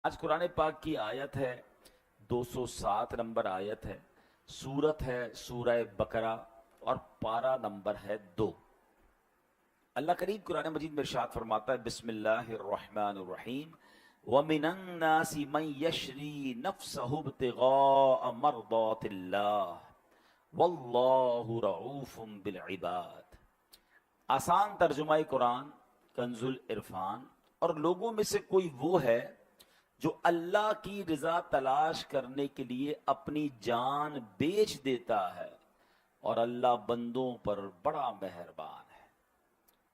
آج قرآن پاک کی آیت ہے 207 نمبر آیت ہے، سورت ہے سورہ بقرہ اور پارہ نمبر ہے 2۔ اللہ کریم قرآن مجید میں ارشاد فرماتا ہے، بسم اللہ الرحمن الرحیم، وَمِنَ النَّاسِ مَن يَشْرِي نَفْسَهُ ابْتِغَاءَ مَرْضَاتِ اللَّهِ وَاللَّهُ رَءُوفٌ بِالْعِبَادِ۔ آسان ترجمہ قرآن کنز العرفان۔ اور لوگوں میں سے کوئی وہ ہے جو اللہ کی رضا تلاش کرنے کے لیے اپنی جان بیچ دیتا ہے، اور اللہ بندوں پر بڑا مہربان ہے۔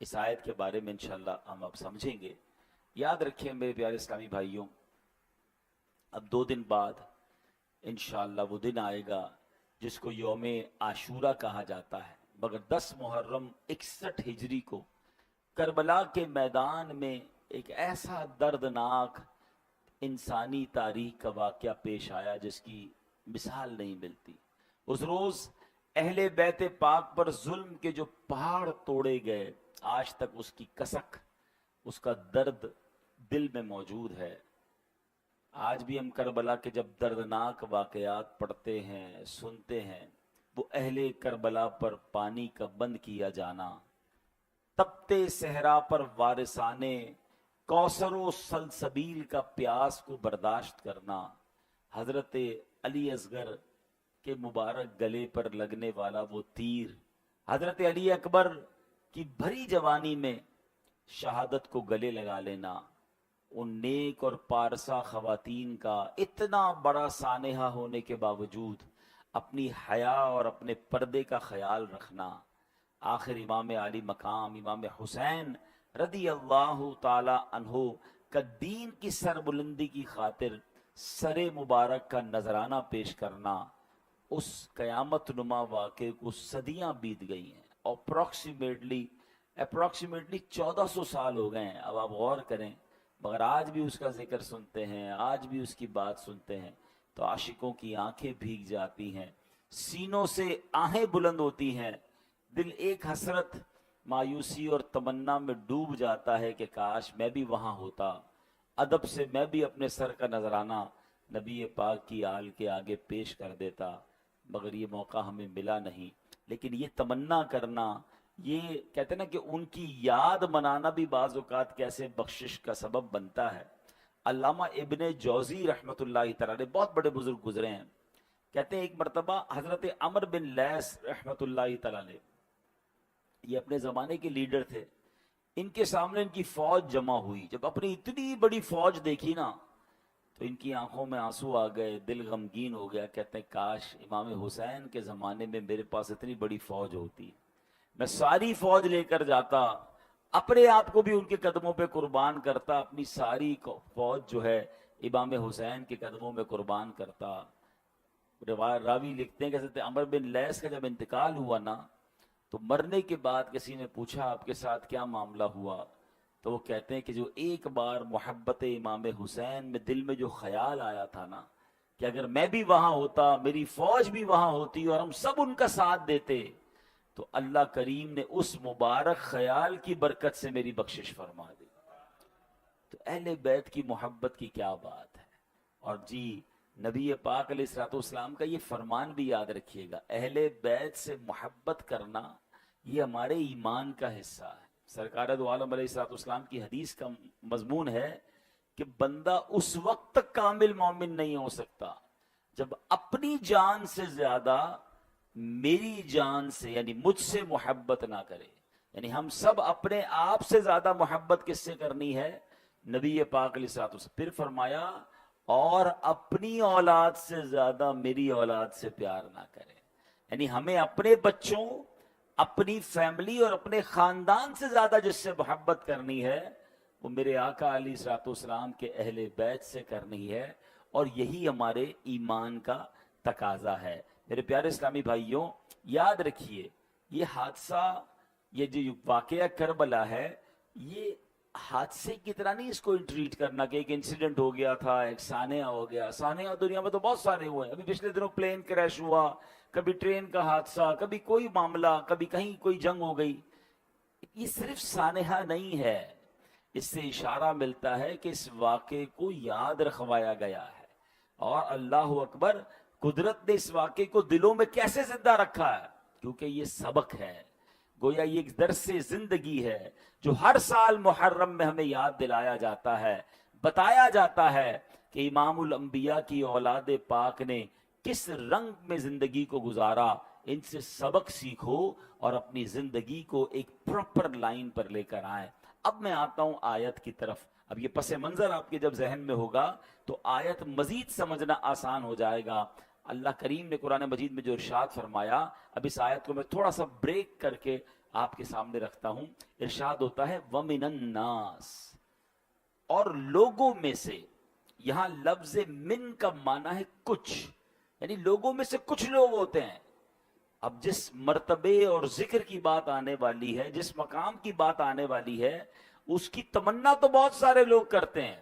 اس آیت کے بارے میں انشاءاللہ ہم اب سمجھیں گے۔ یاد رکھیں میرے پیارے اسلامی بھائیوں، اب 2 دن بعد انشاءاللہ وہ دن آئے گا جس کو یوم عاشورہ کہا جاتا ہے، مگر 10 محرم 61 ہجری کو کربلا کے میدان میں ایک ایسا دردناک انسانی تاریخ کا واقعہ پیش آیا جس کی مثال نہیں ملتی۔ اس روز اہل بیت پاک پر ظلم کے جو پہاڑ توڑے گئے، آج تک اس کی کسک، اس کا درد دل میں موجود ہے۔ آج بھی ہم کربلا کے جب دردناک واقعات پڑھتے ہیں، سنتے ہیں، وہ اہل کربلا پر پانی کا بند کیا جانا، تپتے صحرا پر وارثانے کوثر و سلسبیل کا پیاس کو برداشت کرنا، حضرت علی اصغر کے مبارک گلے پر لگنے والا وہ تیر، حضرت علی اکبر کی بھری جوانی میں شہادت کو گلے لگا لینا، ان نیک اور پارسا خواتین کا اتنا بڑا سانحہ ہونے کے باوجود اپنی حیا اور اپنے پردے کا خیال رکھنا، آخر امام علی مقام امام حسین رضی اللہ تعالی عنہ کا دین کی سربلندی کی خاطر سر مبارک کا نذرانہ پیش کرنا، اس قیامت نما واقعے کو صدیاں بیت گئی ہیں، اپروکسیمیٹلی 1400 سال ہو گئے ہیں۔ اب آپ غور کریں، مگر آج بھی اس کا ذکر سنتے ہیں، آج بھی اس کی بات سنتے ہیں تو عاشقوں کی آنکھیں بھیگ جاتی ہیں، سینوں سے آہیں بلند ہوتی ہیں، دل ایک حسرت، مایوسی اور تمنا میں ڈوب جاتا ہے کہ کاش میں بھی وہاں ہوتا، ادب سے میں بھی اپنے سر کا نذرانہ نبی پاک کی آل کے آگے پیش کر دیتا، مگر یہ موقع ہمیں ملا نہیں۔ لیکن یہ تمنا کرنا، یہ کہتے ہیں نا کہ ان کی یاد منانا بھی بعض اوقات کیسے بخشش کا سبب بنتا ہے۔ علامہ ابن جوزی رحمۃ اللہ تعالی، بہت بڑے بزرگ گزرے ہیں، کہتے ہیں ایک مرتبہ حضرت عمر بن لیث رحمۃ اللہ تعالی، یہ اپنے زمانے کے لیڈر تھے، ان کے سامنے ان کی فوج جمع ہوئی، جب اپنی اتنی بڑی فوج دیکھی نا تو ان کی آنکھوں میں آنسو آ گئے، دل غمگین ہو گیا، کہتے ہیں کاش امام حسین کے زمانے میں میرے پاس اتنی بڑی فوج ہوتی، میں ساری فوج لے کر جاتا، اپنے آپ کو بھی ان کے قدموں پہ قربان کرتا، اپنی ساری فوج جو ہے امام حسین کے قدموں میں قربان کرتا۔ راوی لکھتے ہیں کہ حضرت عمر بن لیث کا جب انتقال ہوا نا تو مرنے کے بعد کسی نے پوچھا آپ کے ساتھ کیا معاملہ ہوا، تو وہ کہتے ہیں کہ جو ایک بار محبت امام حسین میں دل میں جو خیال آیا تھا نا کہ اگر میں بھی وہاں ہوتا، میری فوج بھی وہاں ہوتی اور ہم سب ان کا ساتھ دیتے، تو اللہ کریم نے اس مبارک خیال کی برکت سے میری بخشش فرما دی۔ تو اہل بیت کی محبت کی کیا بات ہے۔ اور جی، نبی پاک علیہ الصلوۃ والسلام کا یہ فرمان بھی یاد رکھیے گا، اہل بیت سے محبت کرنا یہ ہمارے ایمان کا حصہ ہے۔ سرکار دو عالم علیہ الصلوۃ والسلام کی حدیث کا مضمون ہے کہ بندہ اس وقت تک کامل مومن نہیں ہو سکتا جب اپنی جان سے زیادہ میری جان سے یعنی مجھ سے محبت نہ کرے۔ یعنی ہم سب اپنے آپ سے زیادہ محبت کس سے کرنی ہے؟ نبی پاک علیہ الصلوۃ والسلام۔ پھر فرمایا اور اپنی اولاد سے زیادہ میری اولاد سے پیار نہ کرے۔ یعنی ہمیں اپنے بچوں، اپنی فیملی اور اپنے خاندان سے زیادہ جس سے محبت کرنی ہے وہ میرے آقا علیہ الصلوۃ والسلام کے اہل بیت سے کرنی ہے، اور یہی ہمارے ایمان کا تقاضا ہے۔ میرے پیارے اسلامی بھائیوں، یاد رکھیے یہ حادثہ، یہ جو واقعہ کربلا ہے، یہ حادثے کی طرح نہیں اس کو ٹریٹ کرنا کہ ایک انسیڈنٹ ہو گیا تھا، ایک سانحہ ہو گیا۔ سانحہ دنیا میں تو بہت سارے ہوئے ہیں، ابھی پچھلے دنوں پلین کریش ہوا، کبھی ٹرین کا حادثہ، کبھی کوئی معاملہ، کبھی کہیں کوئی جنگ ہو گئی۔ یہ صرف سانحہ نہیں ہے، اس سے اشارہ ملتا ہے کہ اس واقعے کو یاد رکھوایا گیا ہے، اور اللہ اکبر، قدرت نے اس واقعے کو دلوں میں کیسے زندہ رکھا ہے، کیونکہ یہ سبق ہے، گویا یہ ایک درس زندگی ہے جو ہر سال محرم میں ہمیں یاد دلایا جاتا ہے، بتایا جاتا ہے کہ امام الانبیاء کی اولاد پاک نے کس رنگ میں زندگی کو گزارا، ان سے سبق سیکھو اور اپنی زندگی کو ایک پراپر لائن پر لے کر آئیں۔ اب میں آتا ہوں آیت کی طرف۔ اب یہ پس منظر آپ کے جب ذہن میں ہوگا تو آیت مزید سمجھنا آسان ہو جائے گا۔ اللہ کریم نے قرآن مجید میں جو ارشاد فرمایا، اب اس آیت کو میں تھوڑا سا بریک کر کے آپ کے سامنے رکھتا ہوں۔ ارشاد ہوتا ہے وَمِنَ النَّاسِ، اور لوگوں میں سے، یہاں لفظ من کا معنی ہے کچھ، یعنی لوگوں میں سے کچھ لوگ ہوتے ہیں۔ اب جس مرتبے اور ذکر کی بات آنے والی ہے، جس مقام کی بات آنے والی ہے، اس کی تمنا تو بہت سارے لوگ کرتے ہیں،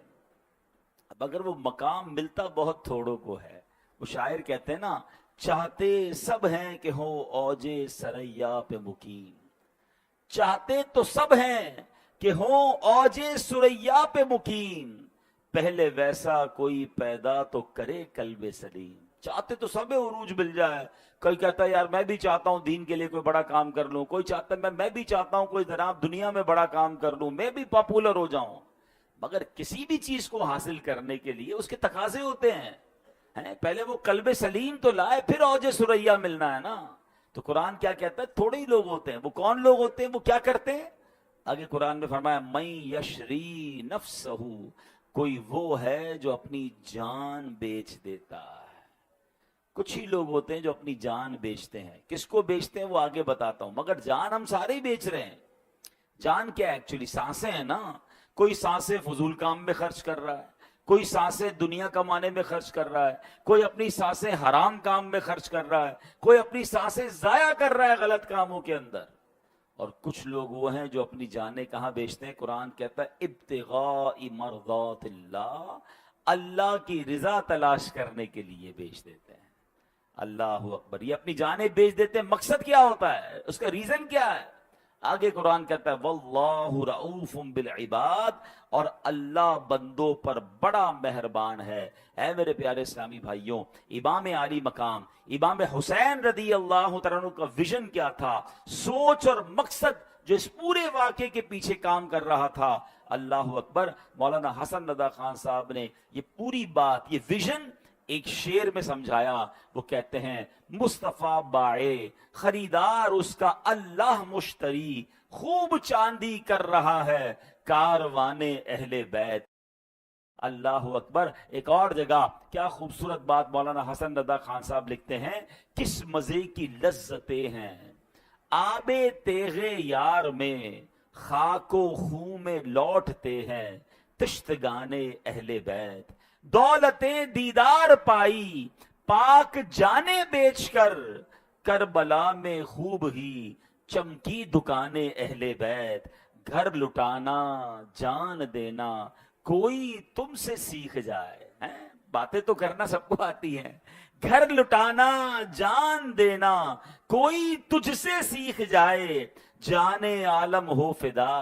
اب اگر وہ مقام ملتا بہت تھوڑوں کو ہے۔ وہ شاعر کہتے ہیں نا، چاہتے سب ہیں کہ ہو اوجے سریا پہ مقیم، چاہتے تو سب ہیں کہ ہوں اوجے سریا پہ مقیم، پہلے ویسا کوئی پیدا تو کرے قلب سلیم۔ چاہتے تو سب عروج مل جائے، کوئی کہتا ہے یار میں بھی چاہتا ہوں دین کے لیے کوئی بڑا کام کر لوں، کوئی چاہتا ہے میں بھی چاہتا ہوں کوئی جناب دنیا میں بڑا کام کر لوں، میں بھی پاپولر ہو جاؤں، مگر کسی بھی چیز کو حاصل کرنے کے لیے اس کے تقاضے ہوتے ہیں، پہلے وہ قلب سلیم تو لائے، پھر اوج سریا ملنا ہے نا۔ تو قرآن کیا کہتا ہے؟ تھوڑے ہی لوگ ہوتے ہیں۔ وہ کون لوگ ہوتے ہیں؟ وہ کیا کرتے ہیں؟ آگے قرآن نے فرمایا من یشری نفسہ، کوئی وہ ہے جو اپنی جان بیچ دیتا ہے۔ کچھ ہی لوگ ہوتے ہیں جو اپنی جان بیچتے ہیں۔ کس کو بیچتے ہیں وہ آگے بتاتا ہوں، مگر جان ہم سارے ہی بیچ رہے ہیں۔ جان کیا ہے؟ ایکچولی سانسیں ہیں نا۔ کوئی سانسیں فضول کام میں خرچ کر رہا ہے، کوئی سانسیں دنیا کمانے میں خرچ کر رہا ہے، کوئی اپنی سانسیں حرام کام میں خرچ کر رہا ہے، کوئی اپنی سانسیں ضائع کر رہا ہے غلط کاموں کے اندر، اور کچھ لوگ وہ ہیں جو اپنی جانیں کہاں بیچتے ہیں؟ قرآن کہتا ہے ابتغاء مرضات اللہ، اللہ کی رضا تلاش کرنے کے لیے بیچ دیتے ہیں۔ اللہ اکبر، یہ اپنی جانیں بیچ دیتے ہیں، مقصد کیا ہوتا ہے؟ اس کا ریزن کیا ہے؟ آگے قرآن کہتا ہے واللہ رؤوف بالعباد، اور اللہ بندوں پر بڑا مہربان ہے۔ اے میرے پیارے اسلامی بھائیوں، امام عالی مقام امام حسین رضی اللہ تعالیٰ عنہ کا ویژن کیا تھا، سوچ اور مقصد جو اس پورے واقعے کے پیچھے کام کر رہا تھا؟ اللہ اکبر، مولانا حسن رضا خان صاحب نے یہ پوری بات، یہ ویژن ایک شعر میں سمجھایا۔ وہ کہتے ہیں مصطفیٰ بائے خریدار اس کا اللہ مشتری، خوب چاندی کر رہا ہے کاروان اہل بیت۔ اللہ اکبر۔ ایک اور جگہ کیا خوبصورت بات مولانا حسن رضا خان صاحب لکھتے ہیں، کس مزے کی لذتیں ہیں آب تیغ یار میں، خاک و خوں میں لوٹتے ہیں تشتگانے اہل بیت۔ دولتیں دیدار پائی پاک جانے بیچ کر، کربلا میں خوب ہی چمکی دکانیں اہل بیت۔ گھر لٹانا جان دینا کوئی تم سے سیکھ جائے، باتیں تو کرنا سب کو آتی ہیں، گھر لٹانا جان دینا کوئی تجھ سے سیکھ جائے، جانے عالم ہو فدا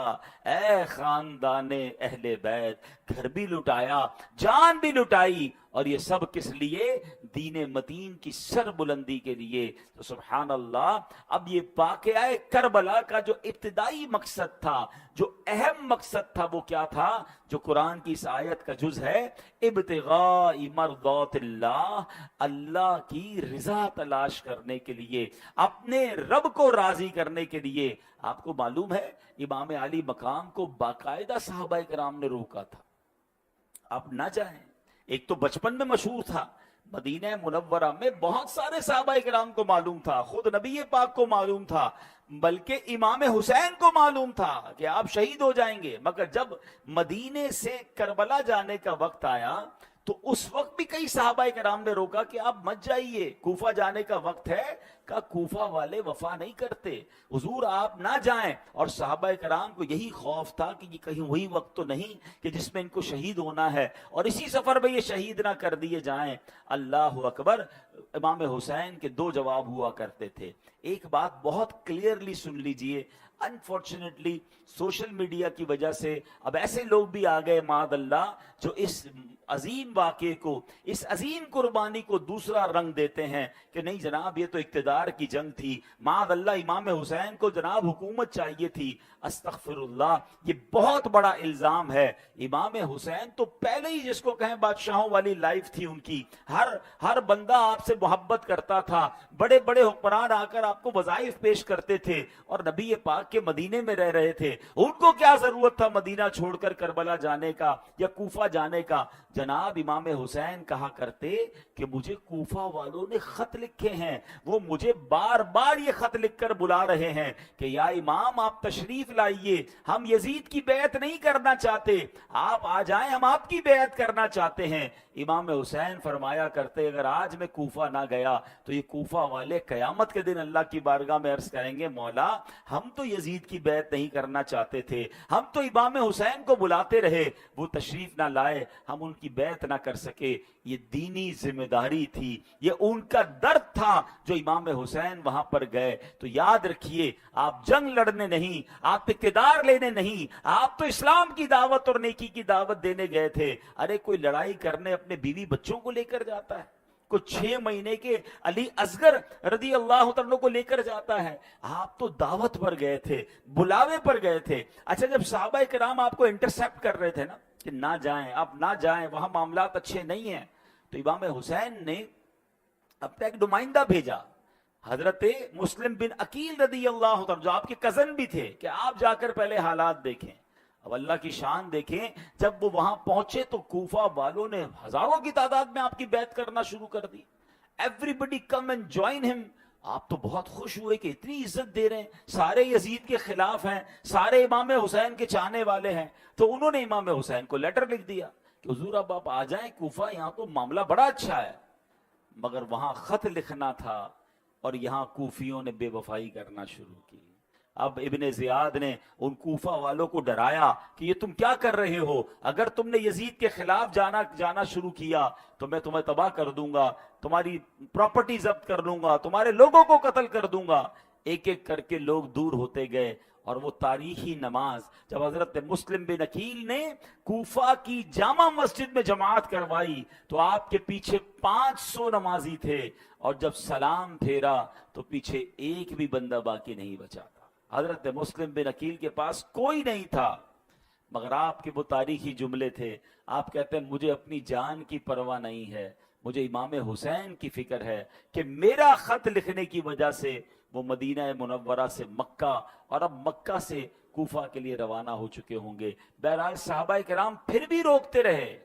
اے خاندان اہل بیت۔ گھر بھی لٹایا، جان بھی لٹائی، اور یہ سب کس لیے؟ دین متین کی سر بلندی کے لیے۔ تو سبحان اللہ، اب یہ واقعہ کربلا کا جو ابتدائی مقصد تھا، جو اہم مقصد تھا، وہ کیا تھا؟ جو قرآن کی اس آیت کا جز ہے، ابتغاء مرضات اللہ، اللہ کی رضا تلاش کرنے کے لیے، اپنے رب کو راضی کرنے کے لیے۔ آپ کو معلوم ہے امام علی مقام کو باقاعدہ صحابہ کرام نے روکا تھا، آپ نہ جائیں۔ ایک تو بچپن میں مشہور تھا، مدینہ منورہ میں بہت سارے صحابہ کرام کو معلوم تھا، خود نبی پاک کو معلوم تھا، بلکہ امام حسین کو معلوم تھا کہ آپ شہید ہو جائیں گے، مگر جب مدینے سے کربلا جانے کا وقت آیا تو اس وقت بھی کئی صحابہ کرام نے روکا کہ آپ مت جائیے، کوفہ جانے کا وقت ہے، کہا کوفہ والے وفا نہیں کرتے، حضور آپ نہ جائیں. اور صحابہ کرام کو یہی خوف تھا کہ یہ کہیں وہی وقت تو نہیں کہ جس میں ان کو شہید ہونا ہے اور اسی سفر میں یہ شہید نہ کر دیے جائیں. اللہ اکبر. امام حسین کے دو جواب ہوا کرتے تھے. ایک بات بہت کلیئرلی سن لیجئے، انفارچونیٹلی سوشل میڈیا کی وجہ سے اب ایسے لوگ بھی آ گئے معاذ اللہ جو اس عظیم واقعے کو، اس عظیم قربانی کو دوسرا رنگ دیتے ہیں کہ نہیں جناب یہ تو اقتدار کی جنگ تھی، معاذ اللہ امام حسین کو جناب حکومت چاہیے تھی. استغفر اللہ، یہ بہت بڑا الزام ہے. امام حسین تو پہلے ہی جس کو کہیں بادشاہوں والی لائف تھی ان کی، ہر بندہ آپ سے محبت کرتا تھا، بڑے بڑے حکمران آ کر آپ کو وظائف پیش کرتے تھے اور نبی پاک کے مدینے میں رہ رہے تھے. ان کو کیا ضرورت تھا مدینہ چھوڑ کر کربلا جانے کا یا کوفہ جانے کا. جناب امام حسین کہا کرتے کہ مجھے کوفہ والوں نے خط لکھے ہیں، وہ مجھے بار بار یہ خط لکھ کر بلا رہے ہیں کہ یا امام آپ تشریف لائیے، ہم یزید کی بیعت نہیں کرنا چاہتے، آپ آ جائیں، ہم آپ کی بیعت کرنا چاہتے ہیں. امام حسین فرمایا کرتے اگر آج میں کوفہ نہ گیا تو یہ کوفہ والے قیامت کے دن اللہ کی بارگاہ میں عرض کریں گے مولا ہم تو یزید کی بیعت نہیں کرنا چاہتے تھے، ہم تو امام حسین کو بلاتے رہے، وہ تشریف نہ لائے، ہم ان کی بیعت نہ کر سکے. یہ دینی ذمہ داری تھی، یہ ان کا درد تھا جو امام حسین وہاں پر گئے. تو یاد رکھیے آپ جنگ لڑنے نہیں، آپ اقتدار لینے نہیں، آپ تو اسلام کی دعوت اور نیکی کی دعوت دینے گئے تھے. ارے کوئی لڑائی کرنے اپنے بیوی بچوں کو لے کر جاتا ہے، کوئی 6 مہینے کے علی اصغر رضی اللہ عنہ کو لے کر جاتا ہے. آپ تو دعوت پر گئے تھے، بلاوے پر گئے تھے. اچھا جب صحابہ کرام آپ کو انٹرسیپٹ کر رہے تھے نا کہ نہ جائیں، آپ نہ جائیں، وہاں معاملات اچھے نہیں ہیں، تو امام حسین نے اپنا ایک نمائندہ بھیجا حضرت مسلم بن عقیل رضی اللہ عنہ جو آپ کے کزن بھی تھے کہ آپ جا کر پہلے حالات دیکھیں. اب اللہ کی شان دیکھیں، جب وہ وہاں پہنچے تو کوفہ والوں نے ہزاروں کی تعداد میں آپ کی بیعت کرنا شروع کر دی. ایوریبڈی کم اینڈ جوائن ہم. آپ تو بہت خوش ہوئے کہ اتنی عزت دے رہے ہیں، سارے یزید کے خلاف ہیں، سارے امام حسین کے چاہنے والے ہیں. تو انہوں نے امام حسین کو لیٹر لکھ دیا کہ حضور اب آپ آ جائیں کوفہ، یہاں تو معاملہ بڑا اچھا ہے. مگر وہاں خط لکھنا تھا اور یہاں کوفیوں نے بے وفائی کرنا شروع کی. اب ابن زیاد نے ان کوفہ والوں کو ڈرایا کہ یہ تم کیا کر رہے ہو، اگر تم نے یزید کے خلاف جانا شروع کیا تو میں تمہیں تباہ کر دوں گا، تمہاری پراپرٹی ضبط کر لوں گا، تمہارے لوگوں کو قتل کر دوں گا. ایک ایک کر کے لوگ دور ہوتے گئے. اور وہ تاریخی نماز جب حضرت مسلم بن عقیل نے کوفہ کی جامع مسجد میں جماعت کروائی تو آپ کے پیچھے 500 نمازی تھے، اور جب سلام پھیرا تو پیچھے ایک بھی بندہ باقی نہیں بچا تھا. حضرت مسلم بن عقیل کے پاس کوئی نہیں تھا، مگر آپ کے وہ تاریخی جملے تھے. آپ کہتے ہیں مجھے اپنی جان کی پرواہ نہیں ہے، مجھے امام حسین کی فکر ہے کہ میرا خط لکھنے کی وجہ سے وہ مدینہ منورہ سے مکہ اور اب مکہ سے کوفہ کے لیے روانہ ہو چکے ہوں گے. بہرحال صحابہ کرام پھر بھی روکتے رہے.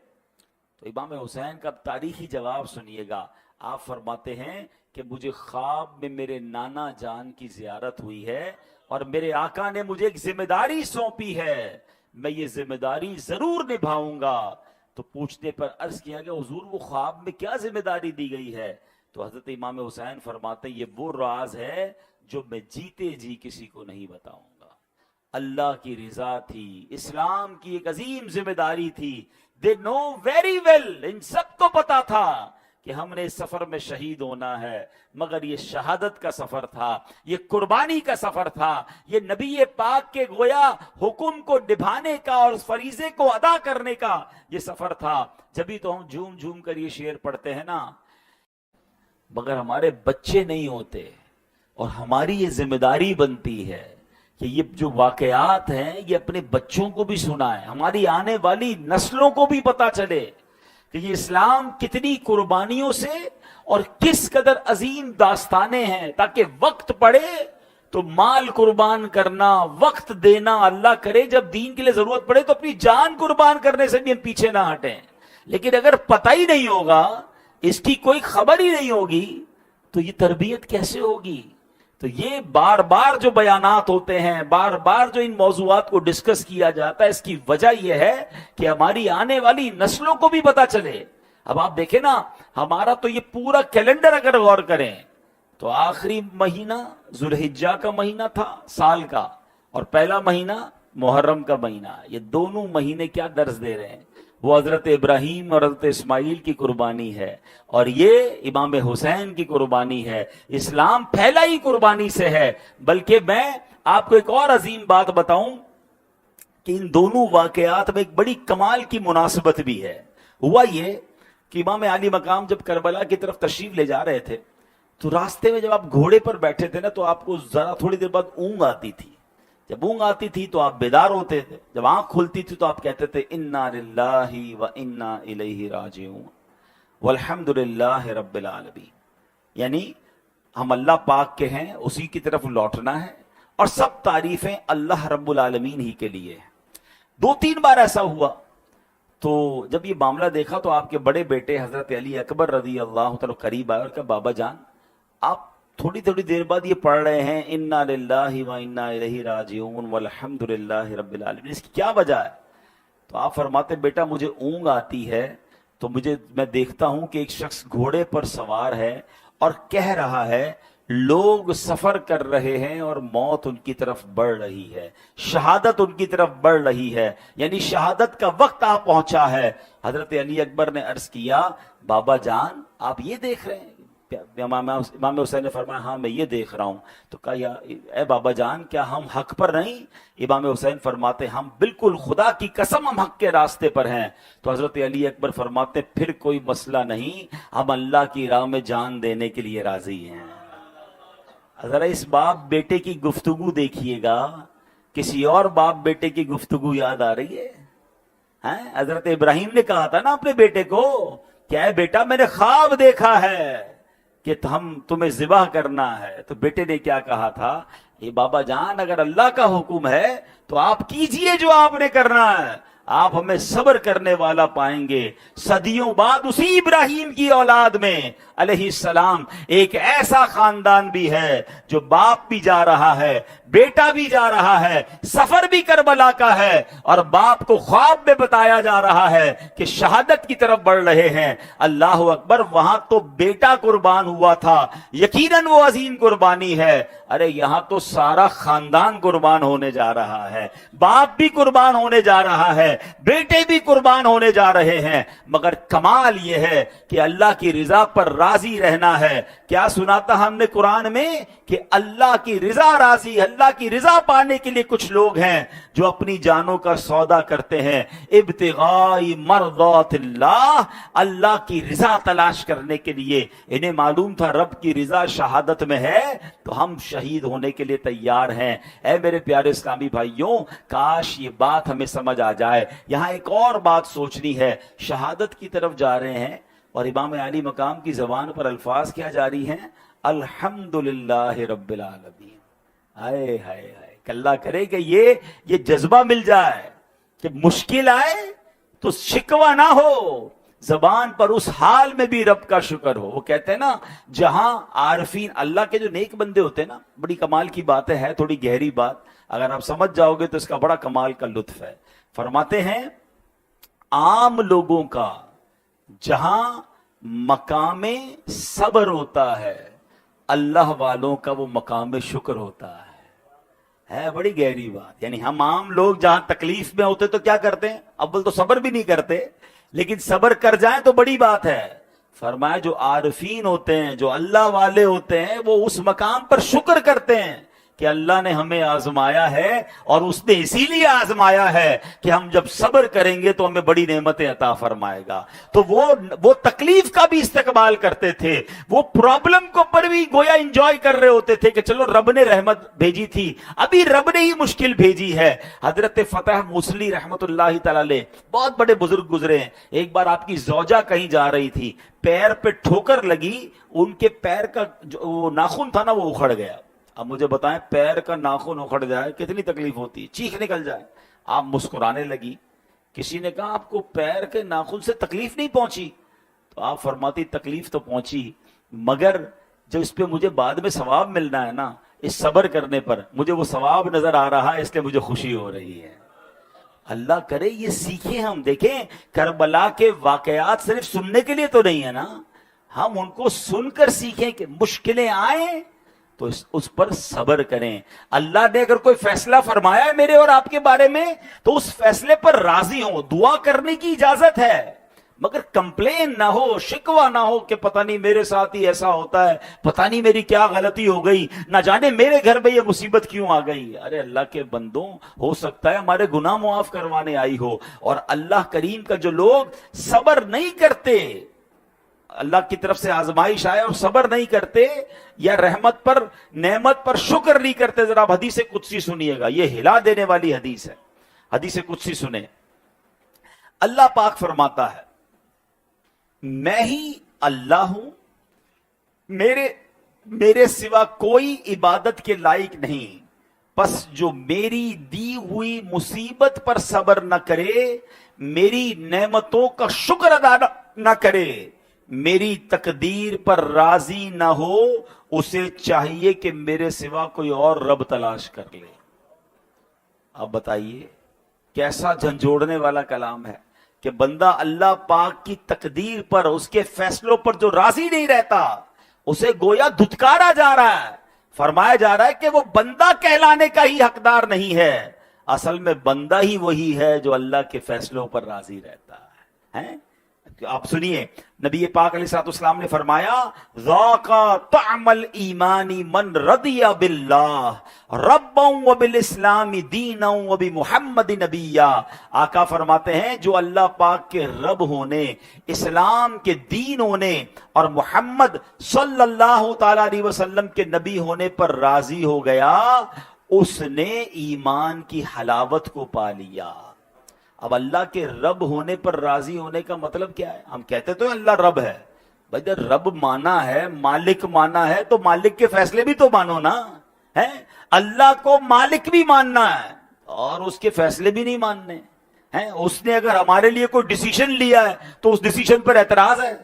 تو امام حسین کا تاریخی جواب سنیے گا. آپ فرماتے ہیں کہ مجھے خواب میں میرے نانا جان کی زیارت ہوئی ہے اور میرے آقا نے مجھے ایک ذمہ داری سونپی ہے، میں یہ ذمہ داری ضرور نبھاؤں گا. تو پوچھنے پر عرض کیا کہ حضور وہ خواب میں کیا ذمہ داری دی گئی ہے؟ تو حضرت امام حسین فرماتے ہیں یہ وہ راز ہے جو میں جیتے جی کسی کو نہیں بتاؤں گا. اللہ کی رضا تھی، اسلام کی ایک عظیم ذمہ داری تھی. they know very well، ان سب کو پتا تھا کہ ہم نے اس سفر میں شہید ہونا ہے، مگر یہ شہادت کا سفر تھا، یہ قربانی کا سفر تھا، یہ نبی پاک کے گویا حکم کو نبھانے کا اور اس فریضے کو ادا کرنے کا یہ سفر تھا. جبھی تو ہم جھوم جھوم کر یہ شعر پڑھتے ہیں نا، مگر ہمارے بچے نہیں ہوتے اور ہماری یہ ذمہ داری بنتی ہے کہ یہ جو واقعات ہیں یہ اپنے بچوں کو بھی سنائیں، ہماری آنے والی نسلوں کو بھی پتا چلے کہ یہ اسلام کتنی قربانیوں سے اور کس قدر عظیم داستانیں ہیں، تاکہ وقت پڑے تو مال قربان کرنا، وقت دینا، اللہ کرے جب دین کے لیے ضرورت پڑے تو اپنی جان قربان کرنے سے بھی ہم پیچھے نہ ہٹیں. لیکن اگر پتہ ہی نہیں ہوگا، اس کی کوئی خبر ہی نہیں ہوگی، تو یہ تربیت کیسے ہوگی؟ تو یہ بار بار جو بیانات ہوتے ہیں، بار بار جو ان موضوعات کو ڈسکس کیا جاتا ہے، اس کی وجہ یہ ہے کہ ہماری آنے والی نسلوں کو بھی پتا چلے. اب آپ دیکھیں نا، ہمارا تو یہ پورا کیلنڈر اگر غور کریں تو آخری مہینہ ذوالحجہ کا مہینہ تھا سال کا، اور پہلا مہینہ محرم کا مہینہ. یہ دونوں مہینے کیا درس دے رہے ہیں؟ وہ حضرت ابراہیم اور حضرت اسماعیل کی قربانی ہے، اور یہ امام حسین کی قربانی ہے. اسلام پھیلا ہی قربانی سے ہے. بلکہ میں آپ کو ایک اور عظیم بات بتاؤں کہ ان دونوں واقعات میں ایک بڑی کمال کی مناسبت بھی ہے. ہوا یہ کہ امام علی مقام جب کربلا کی طرف تشریف لے جا رہے تھے تو راستے میں جب آپ گھوڑے پر بیٹھے تھے نا تو آپ کو ذرا تھوڑی دیر بعد اونگ آتی تھی. جب اونگ آتی تھی تو آپ بیدار ہوتے تھے، جب آنکھ کھلتی تھی تو آپ کہتے تھے انا للہ و انا الیہ راجعون والحمد للہ رب العالمین. یعنی ہم اللہ پاک کے ہیں، اسی کی طرف لوٹنا ہے، اور سب تعریفیں اللہ رب العالمین ہی کے لیے ہیں. 2-3 بار ایسا ہوا. تو جب یہ معاملہ دیکھا تو آپ کے بڑے بیٹے حضرت علی اکبر رضی اللہ تعالی قریب آئے اور کہا بابا جان آپ تھوڑی دیر بعد یہ پڑھ رہے ہیں انا للہ و انا الیہ راجعون والحمد للہ رب العالمین، اس کی کیا وجہ ہے؟ تو آپ فرماتے بیٹا مجھے اونگ آتی ہے تو میں دیکھتا ہوں کہ ایک شخص گھوڑے پر سوار ہے اور کہہ رہا ہے لوگ سفر کر رہے ہیں اور موت ان کی طرف بڑھ رہی ہے، شہادت ان کی طرف بڑھ رہی ہے، یعنی شہادت کا وقت آ پہنچا ہے. حضرت علی اکبر نے عرض کیا بابا جان آپ یہ دیکھ رہے ہیں؟ امام حسین نے فرمایا ہاں میں یہ دیکھ رہا ہوں. تو کہا اے بابا جان کیا ہم حق پر نہیں؟ امام حسین فرماتے ہم بالکل خدا کی قسم ہم حق کے راستے پر ہیں. تو حضرت علی اکبر فرماتے پھر کوئی مسئلہ نہیں، ہم اللہ کی راہ میں جان دینے کے لیے راضی ہیں. ذرا اس باپ بیٹے کی گفتگو دیکھیے گا، کسی اور باپ بیٹے کی گفتگو یاد آ رہی ہے؟ حضرت ابراہیم نے کہا تھا نا اپنے بیٹے کو کیا ہے بیٹا میں نے خواب دیکھا ہے کہ تمہیں ذبح کرنا ہے. تو بیٹے نے کیا کہا تھا؟ یہ بابا جان اگر اللہ کا حکم ہے تو آپ کیجئے جو آپ نے کرنا ہے، آپ ہمیں صبر کرنے والا پائیں گے. صدیوں بعد اسی ابراہیم کی اولاد میں علیہ السلام ایک ایسا خاندان بھی ہے جو باپ بھی جا رہا ہے، بیٹا بھی جا رہا ہے، سفر بھی کربلا کا ہے، اور باپ کو خواب میں بتایا جا رہا ہے کہ شہادت کی طرف بڑھ رہے ہیں. اللہ اکبر، وہاں تو بیٹا قربان ہوا تھا، یقیناً وہ عظیم قربانی ہے. ارے یہاں تو سارا خاندان قربان ہونے جا رہا ہے، باپ بھی قربان ہونے جا رہا ہے، بیٹے بھی قربان ہونے جا رہے ہیں. مگر کمال یہ ہے کہ اللہ کی رضا پر راضی رہنا ہے. کیا سناتا ہم نے قرآن میں کہ اللہ کی رضا راضی، اللہ کی رضا پانے کے لیے کچھ لوگ ہیں جو اپنی جانوں کا سودا کرتے ہیں ابتغاء مرضات اللہ، اللہ کی رضا تلاش کرنے کے لیے. انہیں معلوم تھا رب کی رضا شہادت میں ہے تو ہم شہید ہونے کے لیے تیار ہیں. اے میرے پیارے اسلامی بھائیوں، کاش یہ بات ہمیں سمجھ آ جائے. یہاں ایک اور بات سوچنی ہے، شہادت کی طرف جا رہے ہیں اور امام علی مقام کی زبان پر الفاظ کیا جاری ہیں؟ الحمدللہ رب العالمین. ہائے ہائے ہائے، اللہ کرے کہ یہ جذبہ مل جائے کہ مشکل آئے تو شکوہ نہ ہو، زبان پر اس حال میں بھی رب کا شکر ہو. وہ کہتے ہیں نا جہاں عارفین اللہ کے جو نیک بندے ہوتے ہیں نا، بڑی کمال کی بات ہے تھوڑی گہری بات، اگر آپ سمجھ جاؤ گے تو اس کا بڑا کمال کا لطف ہے. فرماتے ہیں عام لوگوں کا جہاں مقام صبر ہوتا ہے، اللہ والوں کا وہ مقام شکر ہوتا ہے. بڑی گہری بات. یعنی ہم عام لوگ جہاں تکلیف میں ہوتے تو کیا کرتے ہیں؟ اول تو صبر بھی نہیں کرتے، لیکن صبر کر جائیں تو بڑی بات ہے. فرمایا جو عارفین ہوتے ہیں، جو اللہ والے ہوتے ہیں، وہ اس مقام پر شکر کرتے ہیں کہ اللہ نے ہمیں آزمایا ہے، اور اس نے اسی لیے آزمایا ہے کہ ہم جب صبر کریں گے تو ہمیں بڑی نعمتیں عطا فرمائے گا. تو وہ تکلیف کا بھی استقبال کرتے تھے، وہ پرابلم کو پر بھی گویا انجوائے کر رہے ہوتے تھے کہ چلو رب نے رحمت بھیجی تھی، ابھی رب نے ہی مشکل بھیجی ہے. حضرت فتح موصلی رحمت اللہ تعالی علیہ بہت بڑے بزرگ گزرے ہیں. ایک بار آپ کی زوجہ کہیں جا رہی تھی، پیر پہ ٹھوکر لگی، ان کے پیر کا جو ناخن تھا نا وہ اکھڑ گیا. اب مجھے بتائیں پیر کا ناخن اکھڑ جائے کتنی تکلیف ہوتی ہے، چیخ نکل جائے. آپ مسکرانے لگی. کسی نے کہا آپ کو پیر کے ناخن سے تکلیف نہیں پہنچی؟ تو آپ فرماتی تکلیف تو پہنچی، مگر جب اس پہ مجھے بعد میں ثواب ملنا ہے نا، اس صبر کرنے پر مجھے وہ ثواب نظر آ رہا ہے، اس لیے مجھے خوشی ہو رہی ہے. اللہ کرے یہ سیکھیں ہم. دیکھیں کربلا کے واقعات صرف سننے کے لیے تو نہیں ہے نا، ہم ان کو سن کر سیکھیں کہ مشکلیں آئیں تو اس پر صبر کریں. اللہ نے اگر کوئی فیصلہ فرمایا ہے میرے اور آپ کے بارے میں تو اس فیصلے پر راضی ہوں. دعا کرنے کی اجازت ہے مگر کمپلین نہ ہو, شکوہ نہ ہو کہ پتہ نہیں میرے ساتھ ہی ایسا ہوتا ہے, پتہ نہیں میری کیا غلطی ہو گئی, نہ جانے میرے گھر میں یہ مصیبت کیوں آ گئی. ارے اللہ کے بندوں, ہو سکتا ہے ہمارے گناہ معاف کروانے آئی ہو. اور اللہ کریم کا جو لوگ صبر نہیں کرتے, اللہ کی طرف سے آزمائش آئے اور صبر نہیں کرتے, یا رحمت پر نعمت پر شکر نہیں کرتے. ذرا آپ حدیث قدسی سنیے گا, یہ ہلا دینے والی حدیث ہے. حدیث قدسی سنیں. اللہ پاک فرماتا ہے میں ہی اللہ ہوں, میرے سوا کوئی عبادت کے لائق نہیں, پس جو میری دی ہوئی مصیبت پر صبر نہ کرے, میری نعمتوں کا شکر ادا نہ کرے, میری تقدیر پر راضی نہ ہو, اسے چاہیے کہ میرے سوا کوئی اور رب تلاش کر لے. اب بتائیے کیسا جھنجھوڑنے والا کلام ہے کہ بندہ اللہ پاک کی تقدیر پر, اس کے فیصلوں پر جو راضی نہیں رہتا, اسے گویا دھتکارا جا رہا ہے. فرمایا جا رہا ہے کہ وہ بندہ کہلانے کا ہی حقدار نہیں ہے, اصل میں بندہ ہی وہی ہے جو اللہ کے فیصلوں پر راضی رہتا ہے. آپ سنیے, نبی پاک علیہ الصلوۃ والسلام نے فرمایا ذاق طعم الایمان من رضی باللہ ربا وبالاسلام دینا وبمحمد نبیا. آقا فرماتے ہیں جو اللہ پاک کے رب ہونے, اسلام کے دین ہونے اور محمد صلی اللہ تعالی علیہ وسلم کے نبی ہونے پر راضی ہو گیا, اس نے ایمان کی حلاوت کو پا لیا. اب اللہ کے رب ہونے پر راضی ہونے کا مطلب کیا ہے؟ ہم کہتے تو اللہ رب ہے, بھائی جب رب مانا ہے, مالک مانا ہے, تو مالک کے فیصلے بھی تو مانو نا. ہے اللہ کو مالک بھی ماننا ہے اور اس کے فیصلے بھی نہیں ماننے ہیں. اس نے اگر ہمارے لیے کوئی ڈیسیشن لیا ہے تو اس ڈیسیشن پر اعتراض ہے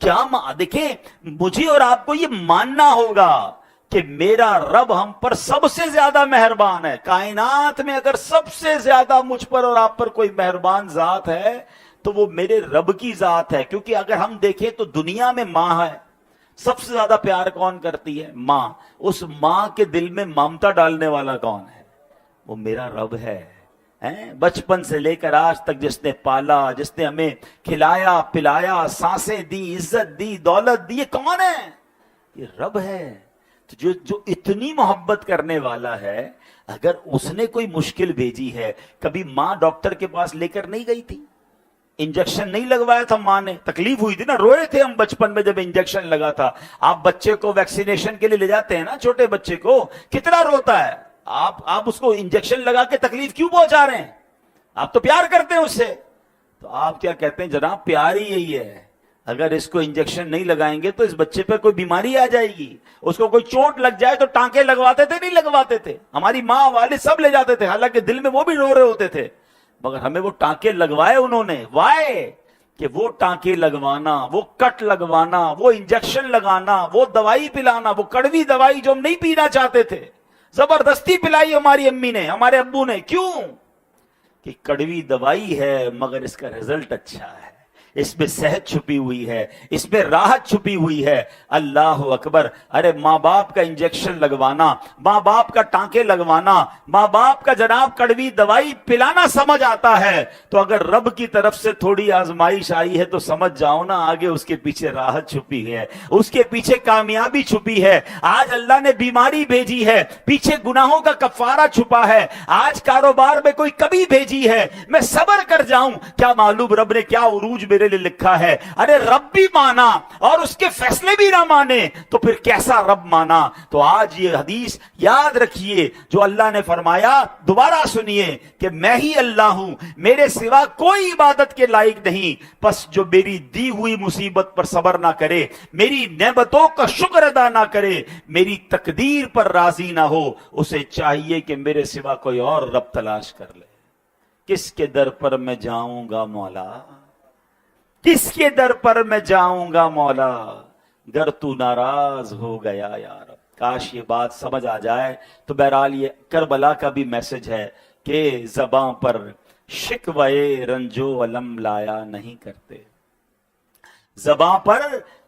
کیا؟ دیکھیں, مجھے اور آپ کو یہ ماننا ہوگا کہ میرا رب ہم پر سب سے زیادہ مہربان ہے. کائنات میں اگر سب سے زیادہ مجھ پر اور آپ پر کوئی مہربان ذات ہے تو وہ میرے رب کی ذات ہے. کیونکہ اگر ہم دیکھیں تو دنیا میں ماں ہے, سب سے زیادہ پیار کون کرتی ہے؟ ماں. اس ماں کے دل میں ممتا ڈالنے والا کون ہے؟ وہ میرا رب ہے. بچپن سے لے کر آج تک جس نے پالا, جس نے ہمیں کھلایا پلایا, سانسیں دی, عزت دی, دولت دی, یہ کون ہے؟ یہ رب ہے. جو اتنی محبت کرنے والا ہے, اگر اس نے کوئی مشکل بھیجی ہے, کبھی ماں ڈاکٹر کے پاس لے کر نہیں گئی تھی؟ انجیکشن نہیں لگوایا تھا ماں نے؟ تکلیف ہوئی تھی نا, روئے تھے ہم بچپن میں جب انجیکشن لگا تھا. آپ بچے کو ویکسینیشن کے لیے لے جاتے ہیں نا, چھوٹے بچے کو, کتنا روتا ہے. آپ اس کو انجیکشن لگا کے تکلیف کیوں پہنچا رہے ہیں؟ آپ تو پیار کرتے ہیں اس سے. تو آپ کیا کہتے ہیں؟ جناب پیار ہی یہی ہے, اگر اس کو انجیکشن نہیں لگائیں گے تو اس بچے پہ کوئی بیماری آ جائے گی, اس کو کوئی چوٹ لگ جائے تو ٹانکے لگواتے تھے نہیں لگواتے تھے؟ ہماری ماں والد سب لے جاتے تھے, حالانکہ دل میں وہ بھی رو رہے ہوتے تھے, مگر ہمیں وہ ٹانکے لگوائے انہوں نے. وائے کہ وہ ٹانکے لگوانا, وہ کٹ لگوانا, وہ انجیکشن لگانا, وہ دوائی پلانا, وہ کڑوی دوائی جو ہم نہیں پینا چاہتے تھے, زبردستی پلائی ہماری امی نے, ہمارے ابو نے. کیوں؟ کہ کڑوی دوائی ہے مگر اس کا رزلٹ اچھا ہے, اس میں صحت چھپی ہوئی ہے, اس میں راحت چھپی ہوئی ہے. اللہ اکبر. ارے ماں باپ کا انجیکشن لگوانا, ماں باپ کا ٹانکے لگوانا, ماں باپ کا جناب کڑوی دوائی پلانا سمجھ آتا ہے, تو اگر رب کی طرف سے تھوڑی آزمائش آئی ہے تو سمجھ جاؤ نا آگے اس کے پیچھے راحت چھپی ہے, اس کے پیچھے کامیابی چھپی ہے. آج اللہ نے بیماری بھیجی ہے, پیچھے گناہوں کا کفارہ چھپا ہے. آج کاروبار میں کوئی کمی بھیجی ہے, میں صبر کر جاؤں, کیا معلوم رب نے کیا عروج میرے لیے لکھا ہے. ارے رب بھی مانا اور اس کے فیصلے بھی نہ مانے تو پھر کیسا رب مانا. تو آج یہ حدیث یاد رکھیے جو اللہ نے فرمایا, دوبارہ سنیے کہ میں ہی اللہ ہوں, میرے سوا کوئی عبادت کے لائق نہیں, پس جو میری دی ہوئی مصیبت پر صبر نہ کرے, میری نعمتوں کا شکر ادا نہ کرے, میری تقدیر پر راضی نہ ہو, اسے چاہیے کہ میرے سوا کوئی اور رب تلاش کر لے. کس کے در پر میں جاؤں گا مولا, کس کے در پر میں جاؤں گا مولا, گر تو ناراض ہو گیا یا رب. کاش یہ بات سمجھ آ جائے. تو بہرحال یہ کربلا کا بھی میسج ہے کہ زباں پر شکوے رنجو علم لایا نہیں کرتے, زباں پر